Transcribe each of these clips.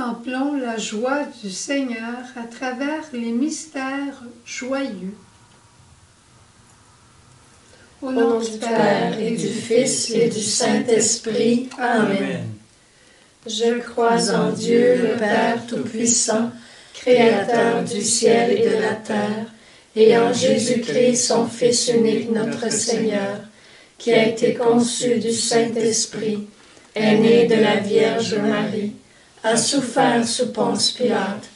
Contemplons la joie du Seigneur à travers les mystères joyeux. Au nom du Père et du Fils et du Saint-Esprit. Amen. Je crois en Dieu, le Père Tout-Puissant, Créateur du ciel et de la terre, et en Jésus-Christ, son Fils unique, notre Seigneur, qui a été conçu du Saint-Esprit, est né de la Vierge Marie, a souffert sous Ponce Pilate,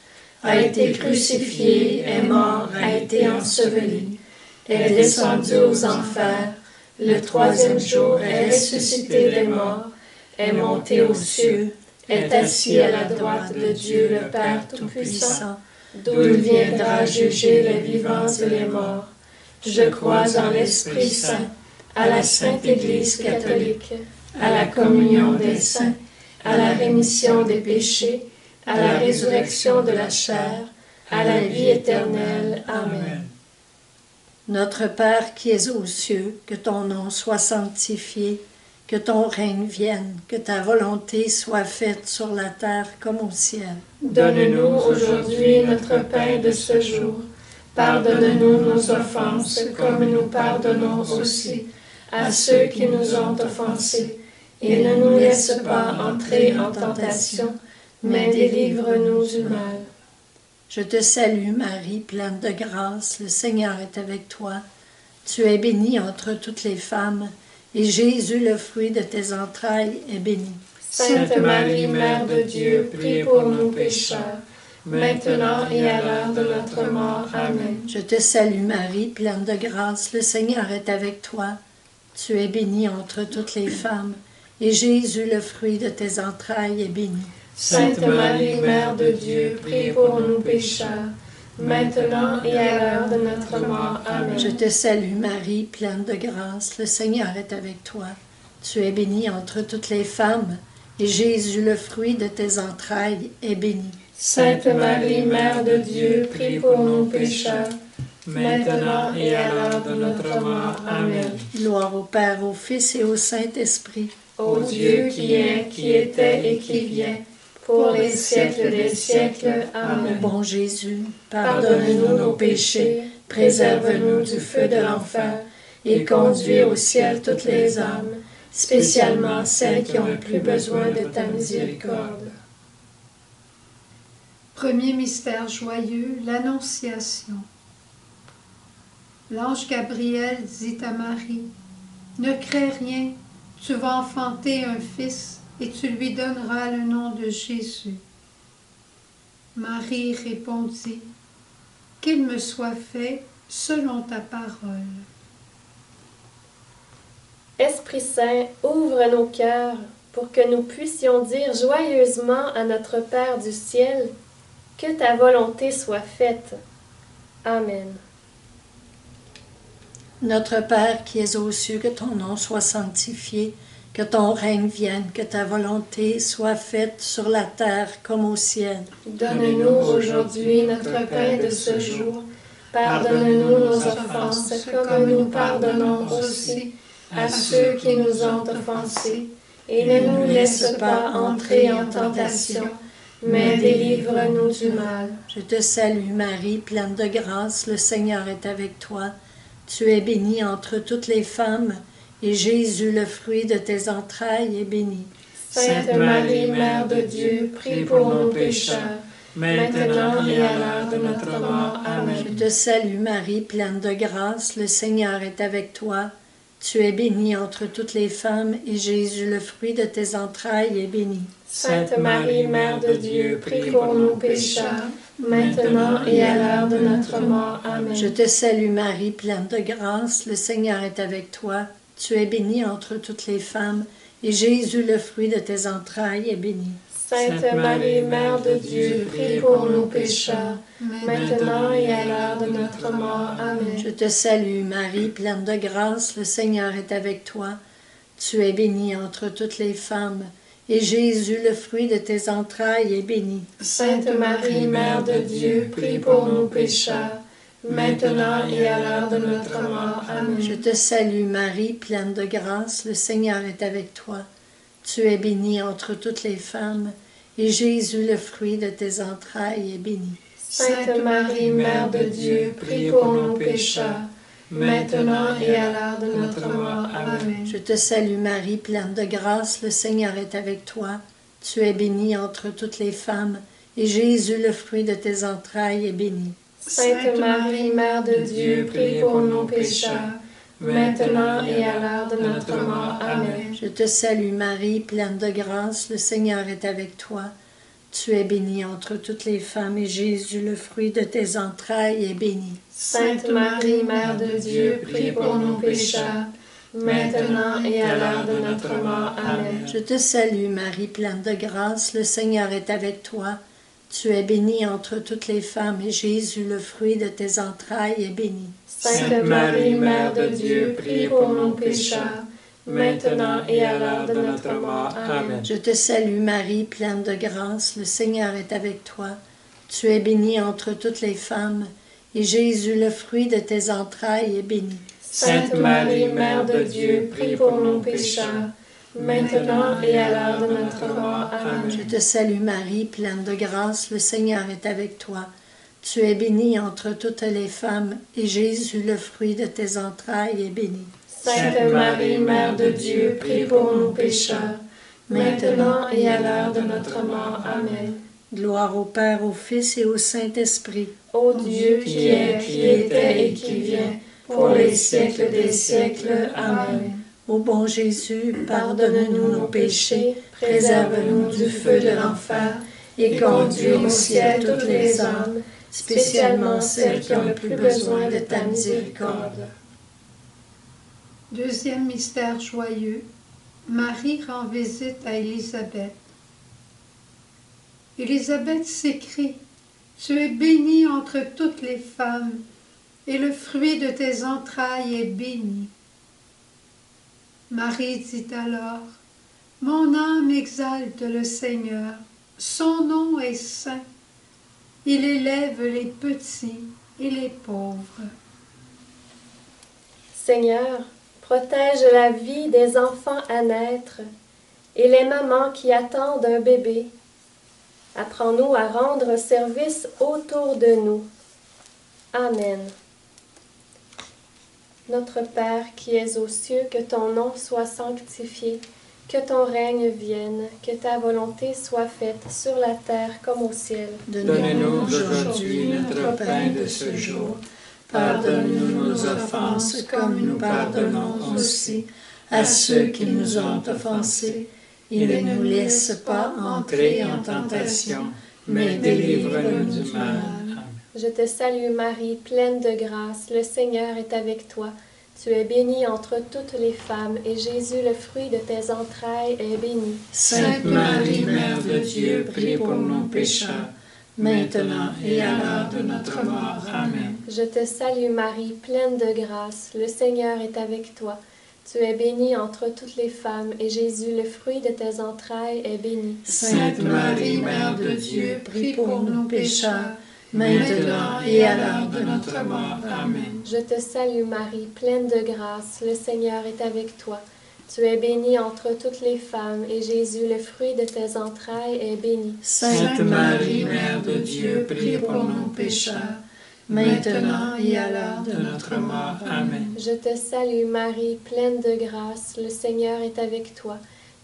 a été crucifié, est mort, a été enseveli, est descendu aux enfers, le troisième jour est ressuscité des morts, est monté aux cieux, est assis à la droite de Dieu le Père Tout-Puissant, d'où il viendra juger les vivants et les morts. Je crois en l'Esprit Saint, à la Sainte Église catholique, à la communion des saints, à la rémission des péchés, à la résurrection de la chair, à la vie éternelle. Amen. Notre Père qui es aux cieux, que ton nom soit sanctifié, que ton règne vienne, que ta volonté soit faite sur la terre comme au ciel. Donne-nous aujourd'hui notre pain de ce jour. Pardonne-nous nos offenses, comme nous pardonnons aussi à ceux qui nous ont offensés. Et ne nous laisse pas entrer en tentation, mais délivre-nous du mal. Je te salue Marie, pleine de grâce, le Seigneur est avec toi. Tu es bénie entre toutes les femmes, et Jésus, le fruit de tes entrailles, est béni. Sainte Marie, Mère de Dieu, prie pour nous pécheurs, maintenant et à l'heure de notre mort. Amen. Je te salue Marie, pleine de grâce, le Seigneur est avec toi. Tu es bénie entre toutes les femmes, et Jésus, le fruit de tes entrailles, est béni. Sainte Marie, Mère de Dieu, prie pour nous pécheurs, maintenant et à l'heure de notre mort. Amen. Je te salue Marie, pleine de grâce, le Seigneur est avec toi. Tu es bénie entre toutes les femmes, et Jésus, le fruit de tes entrailles, est béni. Sainte Marie, Mère de Dieu, prie pour nous pécheurs, maintenant et à l'heure de notre mort. Amen. Gloire au Père, au Fils et au Saint-Esprit. Ô Dieu qui est, qui était et qui vient, pour les siècles des siècles. Amen. Mon bon Jésus, Pardonne-nous nos péchés, préserve-nous du feu de l'enfer, et conduis au ciel toutes les âmes, spécialement celles qui ont le plus besoin de ta miséricorde. Premier mystère joyeux, l'Annonciation. L'ange Gabriel dit à Marie, « Ne crains rien, tu vas enfanter un fils, et tu lui donneras le nom de Jésus. » Marie répondit, « Qu'il me soit fait selon ta parole. » Esprit Saint, ouvre nos cœurs pour que nous puissions dire joyeusement à notre Père du ciel, « Que ta volonté soit faite. » Amen. Notre Père qui es aux cieux, que ton nom soit sanctifié, que ton règne vienne, que ta volonté soit faite sur la terre comme au ciel. Donne-nous aujourd'hui notre pain de ce jour. Pardonne-nous nos offenses, comme nous pardonnons aussi à ceux qui nous ont offensés. Et ne nous laisse pas entrer en tentation, mais délivre-nous du mal. Je te salue Marie, pleine de grâce, le Seigneur est avec toi. Tu es bénie entre toutes les femmes, et Jésus, le fruit de tes entrailles, est béni. Sainte Marie, Mère de Dieu, prie pour nous pécheurs, maintenant et à l'heure de notre mort. Amen. Je te salue Marie, pleine de grâce, le Seigneur est avec toi. Tu es bénie entre toutes les femmes, et Jésus, le fruit de tes entrailles, est béni. Sainte Marie, Mère de Dieu, prie pour nous pécheurs, maintenant et à l'heure de notre mort. Amen. Je te salue Marie, pleine de grâce, le Seigneur est avec toi. Tu es bénie entre toutes les femmes, et Jésus, le fruit de tes entrailles, est béni. Sainte Marie, Mère de Dieu, prie pour nous pécheurs, maintenant et à l'heure de notre mort. Amen. Je te salue Marie, pleine de grâce, le Seigneur est avec toi. Tu es bénie entre toutes les femmes, et Jésus, le fruit de tes entrailles, est béni. Sainte Marie, Mère de Dieu, prie pour nous pécheurs, maintenant et à l'heure de notre mort. Amen. Je te salue Marie, pleine de grâce, le Seigneur est avec toi. Tu es bénie entre toutes les femmes, et Jésus, le fruit de tes entrailles, est béni. Sainte Marie, Mère de Dieu, prie pour nous pécheurs, maintenant et à l'heure de notre mort. Amen. Je te salue Marie, pleine de grâce, le Seigneur est avec toi. Tu es bénie entre toutes les femmes, et Jésus, le fruit de tes entrailles, est béni. Sainte Marie, Mère de Dieu, prie pour nous pécheurs, maintenant et à l'heure de notre mort. Amen. Je te salue Marie, pleine de grâce, le Seigneur est avec toi. Tu es bénie entre toutes les femmes, et Jésus, le fruit de tes entrailles, est béni. Sainte Marie, Mère de Dieu, prie pour nous pécheurs, maintenant et à l'heure de notre mort. Amen. Je te salue Marie, pleine de grâce, le Seigneur est avec toi. Tu es bénie entre toutes les femmes, et Jésus, le fruit de tes entrailles, est béni. Sainte Marie, Mère de Dieu, prie pour nous pécheurs, maintenant et à l'heure de notre mort. Amen. Je te salue Marie, pleine de grâce, le Seigneur est avec toi. Tu es bénie entre toutes les femmes, et Jésus, le fruit de tes entrailles, est béni. Sainte Marie, Mère de Dieu, prie pour nous pécheurs, maintenant et à l'heure de notre mort. Amen. Je te salue Marie, pleine de grâce, le Seigneur est avec toi. Tu es bénie entre toutes les femmes, et Jésus, le fruit de tes entrailles, est béni. Sainte Marie, Mère de Dieu, prie pour nous pécheurs, maintenant et à l'heure de notre mort. Amen. Gloire au Père, au Fils et au Saint-Esprit. Ô Dieu qui est, qui était et qui vient, pour les siècles des siècles. Amen. Ô bon Jésus, Pardonne-nous nos péchés, préserve-nous du feu de l'enfer, et conduis au ciel toutes les âmes, spécialement celles qui ont le plus besoin de ta miséricorde. Deuxième mystère joyeux, Marie rend visite à Élisabeth. Élisabeth s'écrie, « Tu es bénie entre toutes les femmes, et le fruit de tes entrailles est béni. » Marie dit alors, « Mon âme exalte le Seigneur, son nom est saint. Il élève les petits et les pauvres. » Seigneur, protège la vie des enfants à naître et les mamans qui attendent un bébé. Apprends-nous à rendre service autour de nous. Amen. Notre Père qui es aux cieux, que ton nom soit sanctifié, que ton règne vienne, que ta volonté soit faite sur la terre comme au ciel. Donne-nous aujourd'hui notre pain de ce jour. Pardonne-nous nos offenses comme nous pardonnons aussi à ceux qui nous ont offensés. Et ne nous laisse pas entrer en tentation, mais délivre-nous du mal. Amen. Je te salue Marie, pleine de grâce, le Seigneur est avec toi. Tu es bénie entre toutes les femmes, et Jésus, le fruit de tes entrailles, est béni. Sainte Marie, Mère de Dieu, prie pour nous pécheurs, maintenant et à l'heure de notre mort. Amen. Je te salue Marie, pleine de grâce, le Seigneur est avec toi. Tu es bénie entre toutes les femmes, et Jésus, le fruit de tes entrailles, est béni. Sainte Marie, Mère de Dieu, prie pour nous pécheurs, maintenant et à l'heure de notre mort. Amen. Je te salue Marie, pleine de grâce, le Seigneur est avec toi. Tu es bénie entre toutes les femmes, et Jésus, le fruit de tes entrailles, est béni. Sainte Marie, Mère de Dieu, prie pour nous pécheurs, maintenant et à l'heure de notre mort. Amen. Je te salue Marie, pleine de grâce, le Seigneur est avec toi.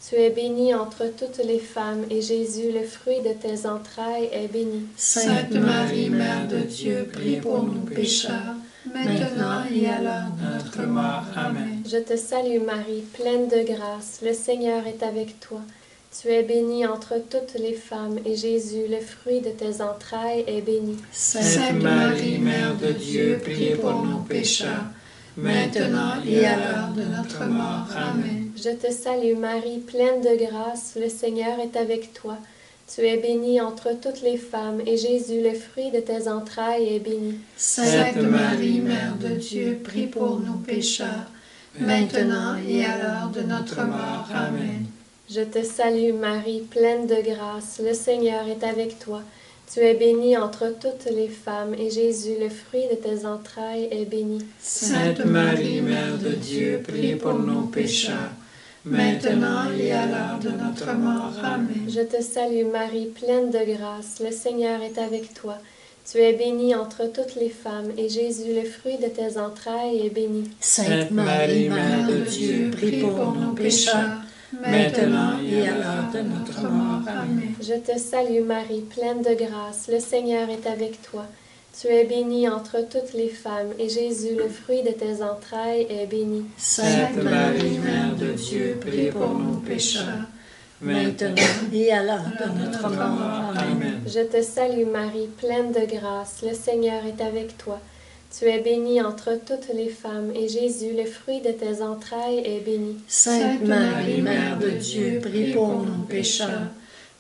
Tu es bénie entre toutes les femmes, et Jésus, le fruit de tes entrailles, est béni. Sainte Marie, Mère de Dieu, prie pour nous pécheurs, maintenant et à l'heure de notre mort. Amen. Je te salue Marie, pleine de grâce, le Seigneur est avec toi. Tu es bénie entre toutes les femmes, et Jésus, le fruit de tes entrailles, est béni. Sainte Marie, Mère de Dieu, prie pour nous pécheurs, maintenant et à l'heure de notre mort. Amen. Je te salue Marie, pleine de grâce, le Seigneur est avec toi. Tu es bénie entre toutes les femmes, et Jésus, le fruit de tes entrailles, est béni. Sainte Marie, Mère de Dieu, prie pour nous pécheurs, maintenant et à l'heure de notre mort. Amen. Je te salue Marie, pleine de grâce, le Seigneur est avec toi. Tu es bénie entre toutes les femmes, et Jésus, le fruit de tes entrailles, est béni. Sainte Marie, Mère de Dieu, prie pour nous pécheurs, maintenant et à l'heure de notre mort. Amen. Je te salue Marie, pleine de grâce, le Seigneur est avec toi. Tu es bénie entre toutes les femmes, et Jésus, le fruit de tes entrailles, est béni. Sainte Marie, Mère de Dieu, prie pour nos pécheurs, maintenant et à l'heure de notre mort. Amen. Je te salue Marie, pleine de grâce, le Seigneur est avec toi. Tu es bénie entre toutes les femmes, et Jésus, le fruit de tes entrailles, est béni. Sainte Marie, Mère de Dieu, prie pour nos pécheurs, maintenant et à l'heure de notre mort. Amen. Je te salue Marie, pleine de grâce, le Seigneur est avec toi. Tu es bénie entre toutes les femmes, et Jésus, le fruit de tes entrailles, est béni. Sainte Marie, Mère de Dieu, prie pour nos pécheurs,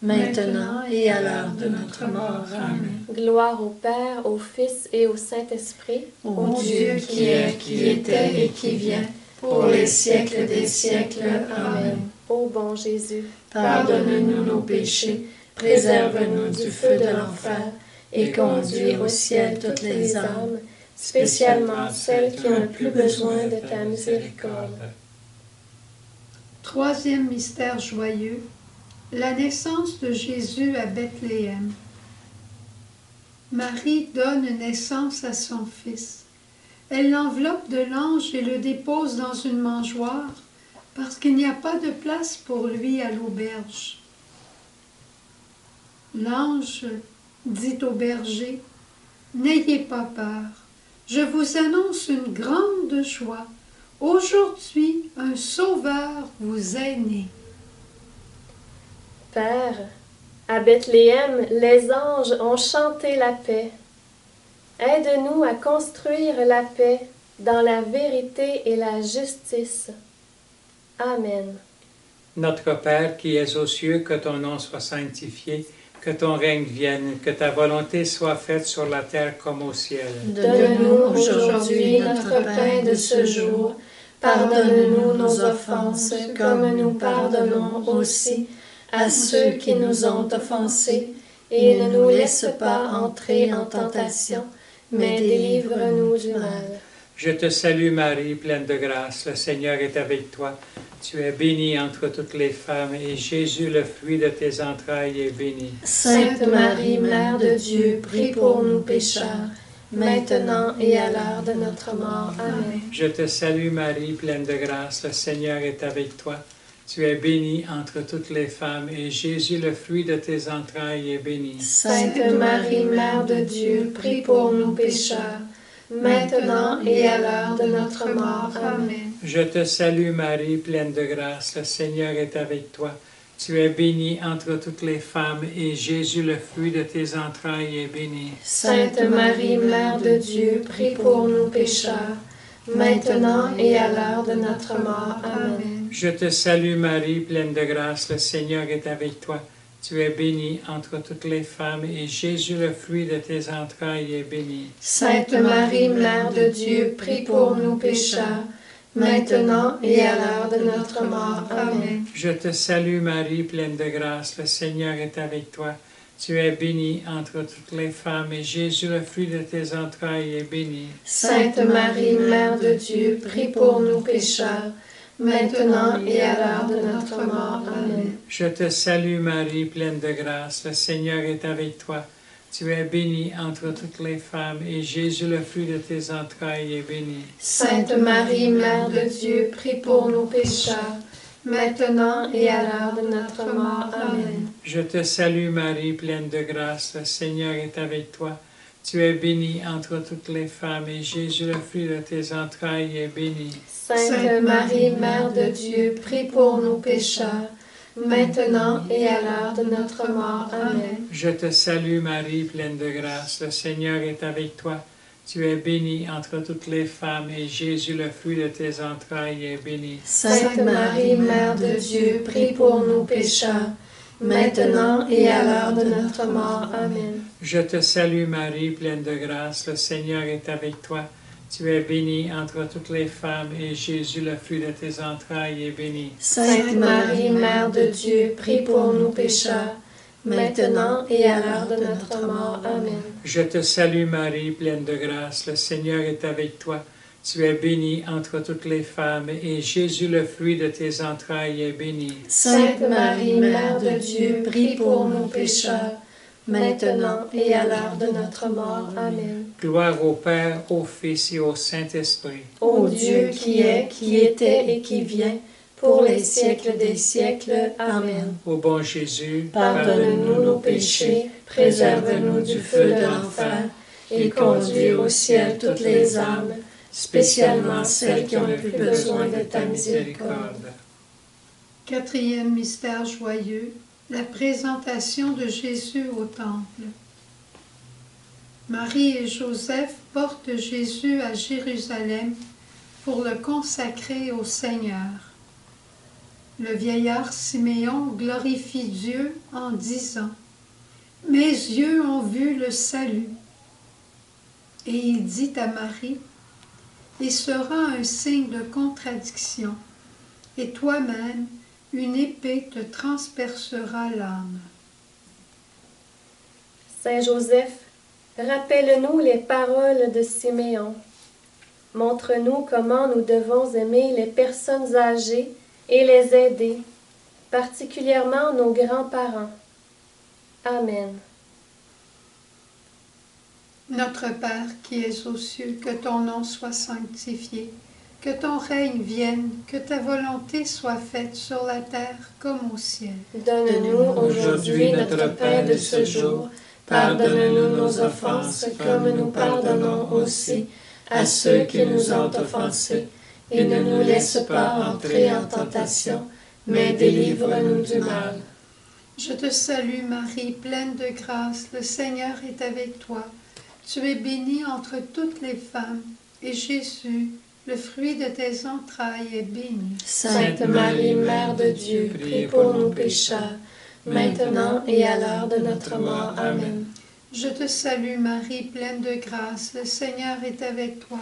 maintenant et à l'heure de notre mort. Amen. Gloire au Père, au Fils et au Saint-Esprit, Ô Dieu qui est, qui était et qui vient, pour les siècles des siècles. Amen. Ô bon Jésus, Pardonne-nous nos péchés, préserve-nous du feu de l'enfer, et conduis au ciel toutes les âmes, spécialement celles qui ont le plus besoin de ta miséricorde. Troisième mystère joyeux, la naissance de Jésus à Bethléem. Marie donne naissance à son fils. Elle l'enveloppe de l'ange et le dépose dans une mangeoire, parce qu'il n'y a pas de place pour lui à l'auberge. L'ange dit au berger, « N'ayez pas peur, je vous annonce une grande joie. Aujourd'hui, un sauveur vous est né. » Père, à Bethléem, les anges ont chanté la paix. Aide-nous à construire la paix dans la vérité et la justice. Amen. Notre Père qui es aux cieux, que ton nom soit sanctifié, que ton règne vienne, que ta volonté soit faite sur la terre comme au ciel. Donne-nous aujourd'hui notre pain de ce jour. Pardonne-nous nos offenses, comme nous pardonnons aussi à ceux qui nous ont offensés, et ne nous laisse pas entrer en tentation, mais délivre-nous du mal. Je te salue Marie, pleine de grâce, le Seigneur est avec toi. Tu es bénie entre toutes les femmes, et Jésus, le fruit de tes entrailles, est béni. Sainte Marie, Mère de Dieu, prie pour nous pécheurs, maintenant et à l'heure de notre mort. Amen. Je te salue Marie, pleine de grâce, le Seigneur est avec toi. Tu es bénie entre toutes les femmes, et Jésus, le fruit de tes entrailles, est béni. Sainte Marie, Mère de Dieu, prie pour nous pécheurs, maintenant et à l'heure de notre mort. Amen. Je te salue Marie, pleine de grâce, le Seigneur est avec toi. Tu es bénie entre toutes les femmes, et Jésus, le fruit de tes entrailles, est béni. Sainte Marie, Mère de Dieu, prie pour nous pécheurs, maintenant et à l'heure de notre mort. Amen. Je te salue Marie, pleine de grâce, le Seigneur est avec toi. Tu es bénie entre toutes les femmes, et Jésus, le fruit de tes entrailles, est béni. Sainte Marie, Mère de Dieu, prie pour nous pécheurs, maintenant et à l'heure de notre mort. Amen. Je te salue Marie, pleine de grâce, le Seigneur est avec toi. Tu es bénie entre toutes les femmes, et Jésus, le fruit de tes entrailles, est béni. Sainte Marie, Mère de Dieu, prie pour nous pécheurs, maintenant et à l'heure de notre mort. Amen. Je te salue Marie, pleine de grâce, le Seigneur est avec toi. Tu es bénie entre toutes les femmes, et Jésus, le fruit de tes entrailles, est béni. Sainte Marie, Mère de Dieu, prie pour nous pécheurs, maintenant et à l'heure de notre mort. Amen. Je te salue Marie, pleine de grâce, le Seigneur est avec toi. Tu es bénie entre toutes les femmes, et Jésus, le fruit de tes entrailles, est béni. Sainte Marie, Mère de Dieu, prie pour nous pécheurs, maintenant et à l'heure de notre mort. Amen. Je te salue Marie, pleine de grâce, le Seigneur est avec toi. Tu es bénie entre toutes les femmes, et Jésus, le fruit de tes entrailles, est béni. Sainte Marie, Mère de Dieu, prie pour nous pécheurs, maintenant et à l'heure de notre mort. Amen. Je te salue Marie, pleine de grâce, le Seigneur est avec toi. Tu es bénie entre toutes les femmes, et Jésus, le fruit de tes entrailles, est béni. Sainte Marie, Mère de Dieu, prie pour nous pécheurs, maintenant et à l'heure de notre mort. Amen. Je te salue Marie, pleine de grâce, le Seigneur est avec toi. Tu es bénie entre toutes les femmes, et Jésus, le fruit de tes entrailles, est béni. Sainte Marie, Mère de Dieu, prie pour nous pécheurs, maintenant et à l'heure de notre mort. Amen. Gloire au Père, au Fils et au Saint-Esprit. Ô Dieu qui est, qui était et qui vient, pour les siècles des siècles. Amen. Ô bon Jésus, Pardonne-nous nos péchés, préserve-nous du feu de l'enfer, et conduis au ciel toutes les âmes, spécialement celles qui ont le plus besoin de ta miséricorde. Quatrième mystère joyeux, la présentation de Jésus au temple. Marie et Joseph portent Jésus à Jérusalem pour le consacrer au Seigneur. Le vieillard Siméon glorifie Dieu en disant « Mes yeux ont vu le salut ». Et il dit à Marie « Il sera un signe de contradiction, et toi-même, une épée te transpercera l'âme. » Saint Joseph, rappelle-nous les paroles de Siméon. Montre-nous comment nous devons aimer les personnes âgées et les aider, particulièrement nos grands-parents. Amen. Notre Père qui es aux cieux, que ton nom soit sanctifié, que ton règne vienne, que ta volonté soit faite sur la terre comme au ciel. Donne-nous aujourd'hui notre pain de ce jour. Pardonne-nous nos offenses, comme nous pardonnons aussi à ceux qui nous ont offensés. Et ne nous laisse pas entrer en tentation, mais délivre-nous du mal. Je te salue Marie, pleine de grâce, le Seigneur est avec toi. Tu es bénie entre toutes les femmes, et Jésus, le fruit de tes entrailles, est béni. Sainte Marie, Mère de Dieu, prie pour nous pécheurs, maintenant et à l'heure de notre mort. Amen. Je te salue Marie, pleine de grâce, le Seigneur est avec toi.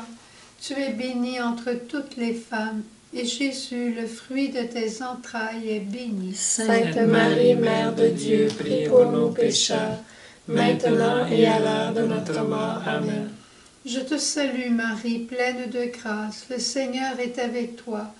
Tu es bénie entre toutes les femmes, et Jésus, le fruit de tes entrailles, est béni. Sainte Marie, Mère de Dieu, prie pour nous pécheurs, maintenant et à l'heure de notre mort. Amen. Je te salue Marie, pleine de grâce, le Seigneur est avec toi.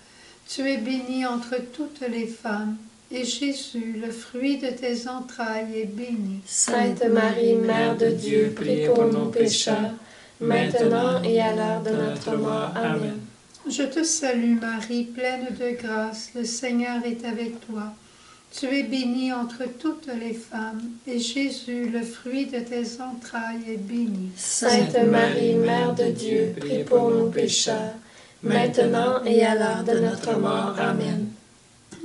Tu es bénie entre toutes les femmes, et Jésus, le fruit de tes entrailles, est béni. Sainte Marie, Mère de Dieu, prie pour nous pécheurs, maintenant et à l'heure de notre mort. Amen. Je te salue Marie, pleine de grâce, le Seigneur est avec toi. Tu es bénie entre toutes les femmes, et Jésus, le fruit de tes entrailles, est béni. Sainte Marie, Mère de Dieu, prie pour nous pécheurs, maintenant et à l'heure de notre mort. Amen.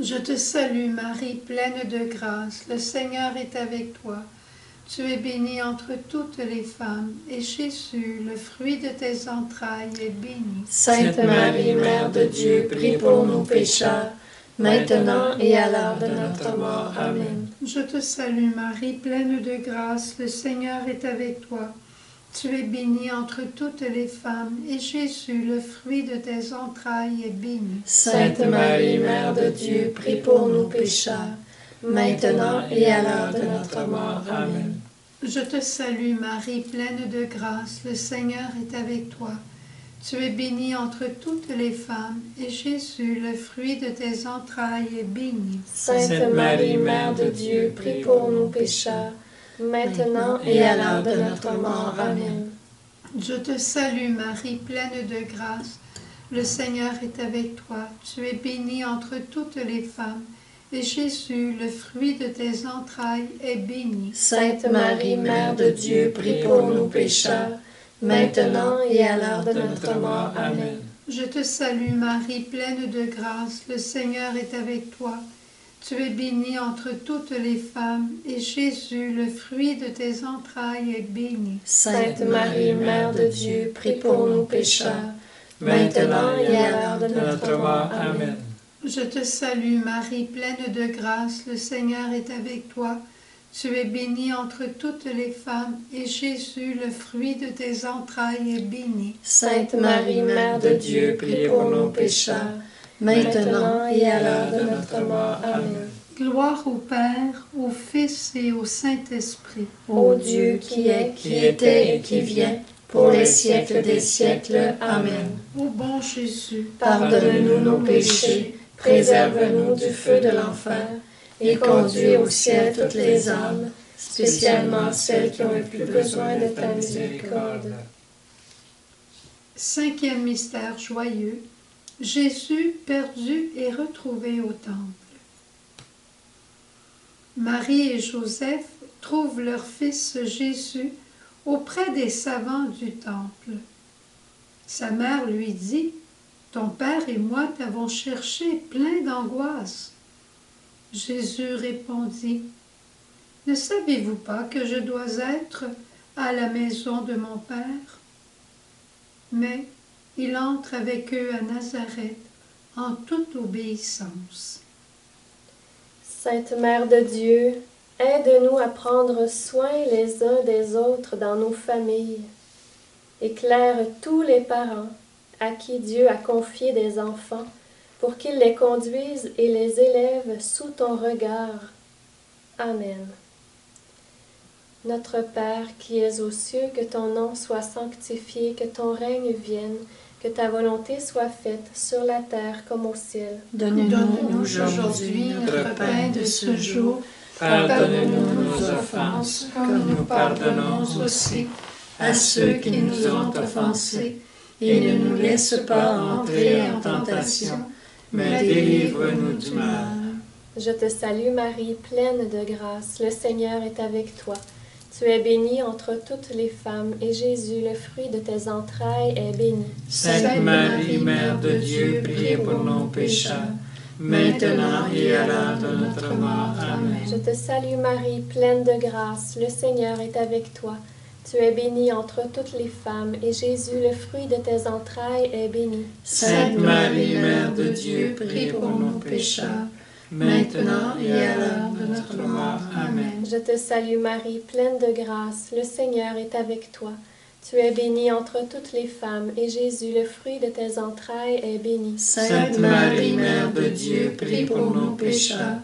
Je te salue Marie, pleine de grâce, le Seigneur est avec toi. Tu es bénie entre toutes les femmes, et Jésus, le fruit de tes entrailles, est béni. Sainte Marie, Mère de Dieu, prie pour nous pécheurs, maintenant et à l'heure de notre mort. Amen. Je te salue Marie, pleine de grâce, le Seigneur est avec toi. Tu es bénie entre toutes les femmes, et Jésus, le fruit de tes entrailles, est béni. Sainte Marie, Mère de Dieu, prie pour nous pécheurs, maintenant et à l'heure de notre mort. Amen. Je te salue Marie, pleine de grâce, le Seigneur est avec toi. Tu es bénie entre toutes les femmes, et Jésus, le fruit de tes entrailles, est béni. Sainte Marie, Mère de Dieu, prie pour nous pécheurs, maintenant et à l'heure de notre mort. Amen. Je te salue Marie, pleine de grâce, le Seigneur est avec toi. Tu es bénie entre toutes les femmes, et Jésus, le fruit de tes entrailles, est béni. Sainte Marie, Mère de Dieu, prie pour nous pécheurs, maintenant et à l'heure de notre mort. Amen. Je te salue Marie, pleine de grâce, le Seigneur est avec toi. Tu es bénie entre toutes les femmes, et Jésus, le fruit de tes entrailles, est béni. Sainte Marie, Mère de Dieu, prie pour nous pécheurs, maintenant et à l'heure de notre mort. Amen. Je te salue Marie, pleine de grâce, le Seigneur est avec toi. Tu es bénie entre toutes les femmes, et Jésus, le fruit de tes entrailles, est béni. Sainte Marie, Mère de Dieu, prie pour nous pécheurs, maintenant et à l'heure de notre mort. Amen. Gloire au Père, au Fils et au Saint-Esprit. Ô Dieu qui est, qui était et qui vient, pour les siècles des siècles. Amen. Ô bon Jésus, Pardonne-nous nos péchés, préserve-nous du feu de l'enfer, et conduis au ciel toutes les âmes, spécialement celles qui ont le plus besoin de ta miséricorde. Cinquième mystère joyeux, Jésus perdu et retrouvé au temple. Marie et Joseph trouvent leur fils Jésus auprès des savants du temple. Sa mère lui dit, « Ton père et moi t'avons cherché plein d'angoisse. » Jésus répondit, « Ne savez-vous pas que je dois être à la maison de mon père? » Mais il entre avec eux à Nazareth en toute obéissance. Sainte Mère de Dieu, aide-nous à prendre soin les uns des autres dans nos familles. Éclaire tous les parents à qui Dieu a confié des enfants pour qu'ils les conduisent et les élèvent sous ton regard. Amen. Notre Père qui es aux cieux, que ton nom soit sanctifié, que ton règne vienne, que ta volonté soit faite sur la terre comme au ciel. Donne-nous aujourd'hui notre pain de ce jour. Pardonne-nous nos offenses, comme nous pardonnons aussi à ceux qui nous ont offensés. Et ne nous laisse pas entrer en tentation, mais délivre-nous du mal. Je te salue Marie, pleine de grâce, le Seigneur est avec toi. Tu es bénie entre toutes les femmes, et Jésus, le fruit de tes entrailles, est béni. Sainte Marie, Mère de Dieu, priez pour nos pécheurs, maintenant et à l'heure de notre mort. Amen. Je te salue Marie, pleine de grâce, le Seigneur est avec toi. Tu es bénie entre toutes les femmes, et Jésus, le fruit de tes entrailles, est béni. Sainte Marie, Mère de Dieu, prie pour nos pécheurs, maintenant et à l'heure de notre mort. Amen. Je te salue Marie, pleine de grâce, le Seigneur est avec toi. Tu es bénie entre toutes les femmes, et Jésus, le fruit de tes entrailles, est béni. Sainte Marie, Mère de Dieu, prie pour nos pécheurs,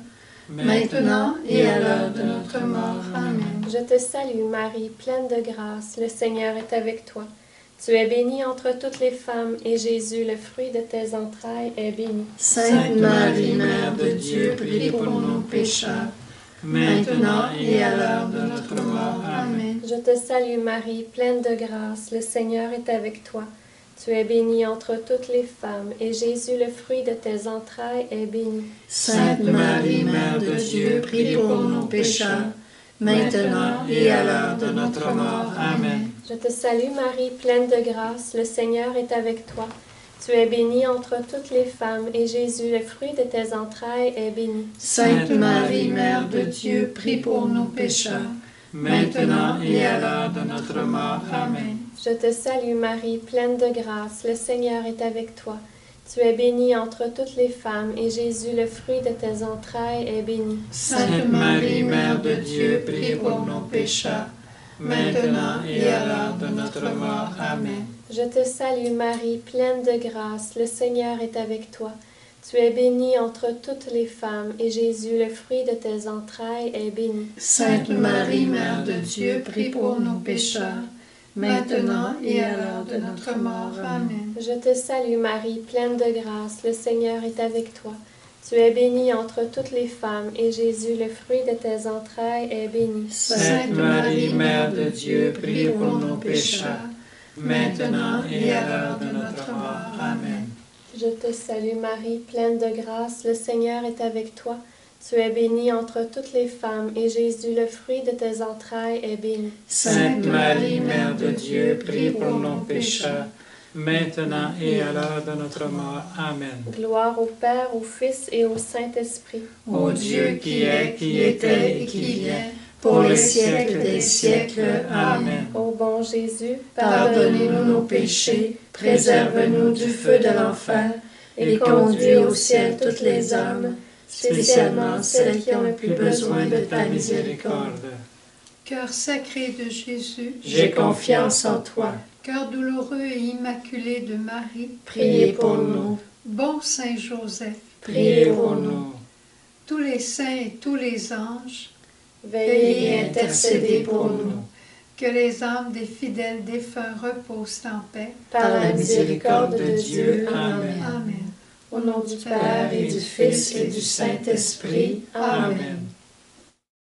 maintenant et à l'heure de notre mort. Amen. Je te salue Marie, pleine de grâce, le Seigneur est avec toi. Tu es bénie entre toutes les femmes, et Jésus, le fruit de tes entrailles, est béni. Sainte Marie, Mère de Dieu, prie pour nos pécheurs, maintenant et à l'heure de notre mort. Amen. Je te salue Marie, pleine de grâce, le Seigneur est avec toi. Tu es bénie entre toutes les femmes, et Jésus, le fruit de tes entrailles, est béni. Sainte Marie, Mère de Dieu, prie pour nos pécheurs, maintenant et à l'heure de notre mort. Amen. Je te salue Marie, pleine de grâce, le Seigneur est avec toi. Tu es bénie entre toutes les femmes, et Jésus, le fruit de tes entrailles, est béni. Sainte Marie, Mère de Dieu, prie pour nos pécheurs, maintenant et à l'heure de notre mort. Amen. Je te salue Marie, pleine de grâce, le Seigneur est avec toi. Tu es bénie entre toutes les femmes, et Jésus, le fruit de tes entrailles, est béni. Sainte Marie, Mère de Dieu, prie pour nos pécheurs, maintenant et à l'heure de notre mort. Amen. Je te salue Marie, pleine de grâce, le Seigneur est avec toi. Tu es bénie entre toutes les femmes, et Jésus, le fruit de tes entrailles, est béni. Sainte Marie, Mère de Dieu, prie pour nos pécheurs, maintenant et à l'heure de notre mort. Amen. Je te salue Marie, pleine de grâce, le Seigneur est avec toi. Tu es bénie entre toutes les femmes, et Jésus, le fruit de tes entrailles, est béni. Sainte Marie, Mère de Dieu, prie pour nos pécheurs, maintenant et à l'heure de notre mort. Amen. Je te salue Marie, pleine de grâce, le Seigneur est avec toi. Tu es bénie entre toutes les femmes, et Jésus, le fruit de tes entrailles, est béni. Sainte Marie, Mère de Dieu, prie pour nos pécheurs, maintenant et à l'heure de notre mort. Amen. Gloire au Père, au Fils et au Saint-Esprit. Ô Dieu qui est, qui était et qui vient, pour les siècles des siècles. Amen. Ô bon Jésus, Pardonnez-nous nos péchés, préserve-nous du feu de l'enfer, et conduis au ciel toutes les âmes, spécialement celles qui ont le plus besoin de ta miséricorde. Cœur sacré de Jésus, J'ai confiance en toi. cœur douloureux et immaculé de Marie, Priez pour nous. bon Saint Joseph, Priez pour nous. tous les saints et tous les anges, Veillez et intercédez pour nous. Que les âmes des fidèles défunts reposent en paix. Par la miséricorde de Dieu. Amen. Amen. Au nom du Père et du Fils et du Saint-Esprit. Amen.